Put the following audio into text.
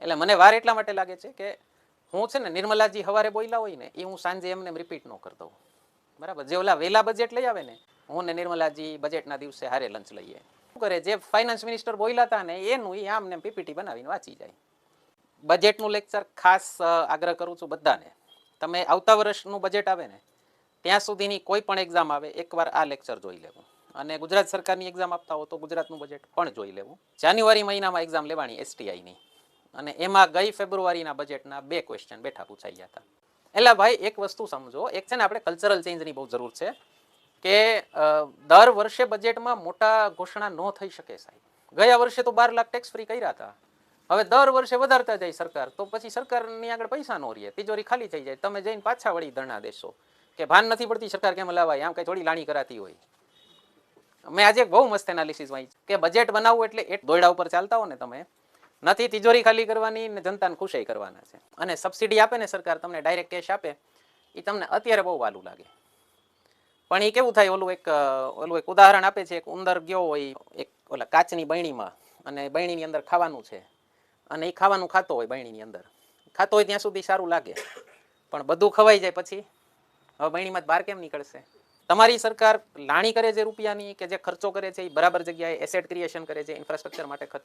એટલે મને વાર એટલા માટે લાગે છે કે હું છે ને નિર્મલાજી સવારે બોલ્યા હોય ને એ હું સાંજે એમને રિપીટ ન કરતો હોઉં. બરાબર, જે ઓલા વેલા બજેટ લઈ આવે ને, હું ને નિર્મલાજી બજેટના દિવસે હારે લંચ લઈએ. શું કરે, જે ફાઇનાન્સ મિનિસ્ટર બોલ્યા હતા ને એનું એ આમને પીપીટી બનાવીને વાંચી જાય. બજેટનું લેક્ચર ખાસ આગ્રહ કરું છું બધાને, તમે આવતા વર્ષનું બજેટ આવે ને ત્યાં સુધીની કોઈ પણ એક્ઝામ આવે એકવાર આ લેક્ચર જોઈ લેવું. અને ગુજરાત સરકારની એક્ઝામ આપતા હો તો ગુજરાતનું બજેટ પણ જોઈ લેવું. જાન્યુઆરી મહિનામાં એક્ઝામ લેવાની એસટીઆઈની, અને એમાં ગઈ ફેબ્રુઆરીના બજેટના 2 ક્વેશ્ચન બેઠા પૂછાઈ ગયા હતા. એટલે ભાઈ એક વસ્તુ સમજો, એક છે ને આપણે કલ્ચરલ ચેન્જની બહુ જરૂર છે કે દર વર્ષે બજેટમાં મોટા ઘોષણા ન થઈ શકે સાહેબ. ગયા વર્ષે તો 12 લાખ ટેક્સ ફ્રી કર્યા હતા, હવે દર વર્ષે વધારતા જાય સરકાર, તો પછી સરકારની આગળ પૈસા ન રહે, તિજોરી ખાલી થઈ જાય. તમે જઈને પાછા વળી ધરણા દેશો કે ભાન નથી પડતી સરકાર કેમ લાવાય, આમ કઈ થોડી લાણી કરાતી હોય. મેં આજે બહુ મસ્ત એનાલિસિસ વાંચી કે બજેટ બનાવવું એટલે એક દોયડા ઉપર ચાલતા હો ને, તમે નથી તિજોરી ખાલી કરવાની ને જનતાને ખુશાઈ કરવાના છે. અને સબસિડી આપે ને સરકાર, તમને ડાયરેક્ટ કેશ આપે, એ તમને અત્યારે બહુ વાલું લાગે, પણ એ કેવું થાય, ઓલું એક ઉદાહરણ આપે છે. એક ઉંદર ગયો હોય એક ઓલા કાચની બરણીમાં, અને બરણીની અંદર ખાવાનું છે, અને એ ખાવાનું ખાતો હોય, બરણીની અંદર ખાતો હોય ત્યાં સુધી સારું લાગે, પણ બધું ખવાઈ જાય પછી હવે બરણીમાં બહાર કેમ નીકળશે? તમારી સરકાર લાણી કરે છે રૂપિયાની, કે જે ખર્ચો કરે છે એ બરાબર જગ્યાએ એસેટ ક્રિએશન કરે છે, ઇન્ફ્રાસ્ટ્રક્ચર માટે ખર્ચ